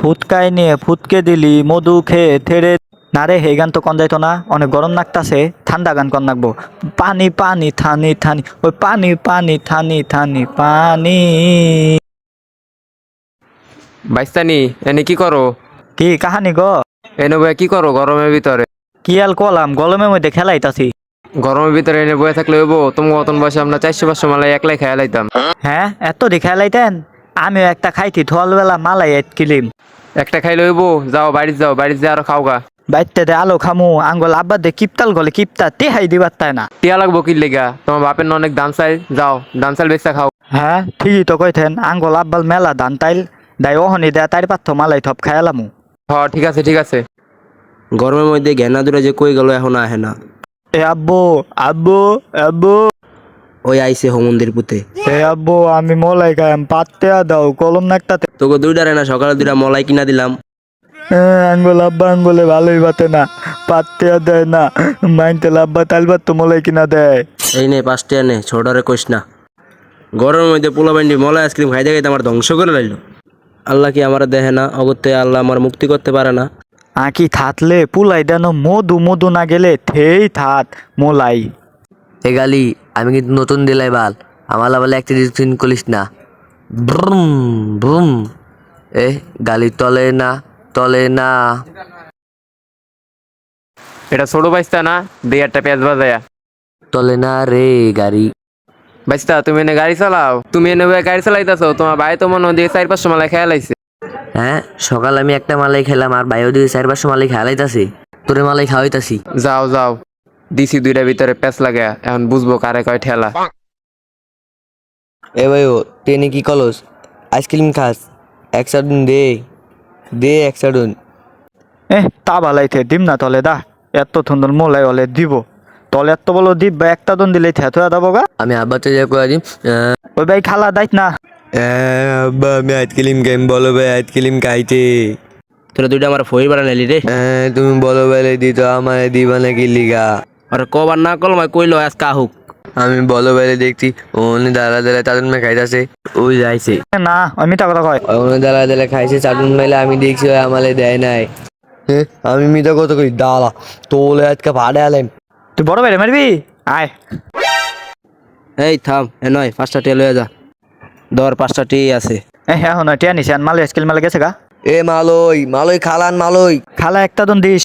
ফুৎকাই নিয়ে ফুৎকে দিলি মধু খেয়ে থেড়ে না রে এই গান তো কন যাইতো না, অনেক গরম লাগতাছে, ঠান্ডা গান কন লাগবো। পানি পানি থানি থানি, ওই পানি পানি থানি থানি পানি। বাইস্তানি এনে কি করো? কি কাহানি গো? এনে বয়ে কি করো গরমের ভিতরে? কি আল কলাম, গরমের মধ্যে খেলাইতাছি। গরমের ভিতরে এনে বয়ে থাকলে হইব? তোমার মতন বয়সে আমরা 400-500 মালাই একলাই খেয়ে লাইতাম। হ্যাঁ এত দি খেলাইতেন? আমিও একটা খাইতি থলবেলা মালাই এক কিলিম। একটা খাইলে হইব? যাও বাড়িতে যাও, বাড়িতে যা আরো খাওগা। বাইতে দে আলো খামু, আঙ্গল আব্বা দে কিপতাল গলে কিপতা তেহাই দিবার তাই না। টিয়া লাগবো কি লেগা? তোমার বাপের না অনেক দান চাই, যাও দান চাল বেচা খাও। হ্যাঁ ঠিকই তো কইতেন, আঙ্গল আব্বাল মেলা দান তাইল দাই ওহনি দেয়া তাইর পাত্র মালাই থপ খায়ালামু। হ ঠিক আছে ঠিক আছে। গরমের মধ্যে ঘেনা দূরে যে কই গেল এখন আহে না। এ আব্বু আব্বু আব্বু, ওই আইছে হোমন্দির পুতে। এ আব্বু আমি মলাই খাইম, পাত্তে দাও কলম নাকটাতে। তোকে দুইটারে না সকালে দুইটা মলাই কিনা দিলাম। আঙ্গুল আব্বা আঙ্গুলে ভালোই বাতে না, পাত্তে দেয় না, মাইনতে আব্বা তাইলবার তো মলাই কিনা দেয়। এই নে 5 টাকা নে, ছোটরে কইস না। গরমের মধ্যে পোলা বাইন্ডি মলাই আইসক্রিম খাইতে খাইতে আমার ধ্বংস করে লাইলো। আল্লাহ কি আমার দেখে না? অগত্যে আল্লাহ আমার মুক্তি করতে পারে না। আঁকি থাতলে পুলাই দেন মধু মধু না গেলে থেই থাত মোলাই। এ গালি আমি কিন্তু নতুন দিলাই বাল, আমার বলে একটা দিন করিস না। ব্রুম ব্রুম। এ গালি তলে না তলে না। এটা ছোট বাইস্তা না? দিয়ে একটা পেঁয়াজ বাজায়া। তলে না রে গাড়ি। বাইস্তা তুমি এনে গাড়ি চালাও? তুমি এনে বয়ে গাড়ি চালাইতাছো? তোমার ভাই তো মনে হয় দিয়ে 400-500 মালাই খেয়ে লাইছে। হ্যাঁ সকাল আমি একটা মালাই খেলাম আর বাইও দিয়ে 4-500 মালাই খাওয়াইতাছি, তোরে মালাই খাওয়াইতাছি। যাও যাও, দিছি দুইটার ভিতরে প্যাঁচ লাগে, এখন বুঝবো কারে কয় ঠেলা। এ ভাই ও ট্রেনে কি কলস? আইসক্রিম খাস? এক সাডুন দে, দে এক সাডুন। তা ভালাইতে দিম না তলে দা, এত সুন্দর মোলাই হলে দিব তলে এত বলো দিব বা একটা দন দিলেই থেতুয়া দেবো গা। আমি আব্বাতে যা করে দিম। ওই ভাই খালা দাইত না। আব্বা আমি আইসক্রিম খাইম, বলো ভাই আইসক্রিম খাইতে। তোরা দুইটা আমার ফই বাড়া নাইলি রে। তুমি বলো বেলে দিত আমার দিবা নাকি লিগা? আর কবার না কল মাই কইলো আজ কাহুক। আমি বলো বেলে দেখছি উনি দাঁড়া দাঁড়া চাটুন মে খাইতাছে, ওই যাইছে। না আমি মিথ্যা কথা কয়। উনি দাঁড়া দাঁড়া খাইছে চাটুন মেলে, আমি দেখছি ওই আমালে দেয় নাই। আমি মিথ্যা কথা কই? দাঁড়া তোলে আজকে ভাড়ে আলেন। তুই বড় ভাই মারবি? আয়। এই থাম, এ নয় 5টা টিয়া লয়ে যা। ধর 5টা টিয়া আছে। হ্যাঁ টিয়া নিছে মালে স্কিল মালে গেছে গা। এ মালই মালই খালান মালই। খালা একটা দন দিস।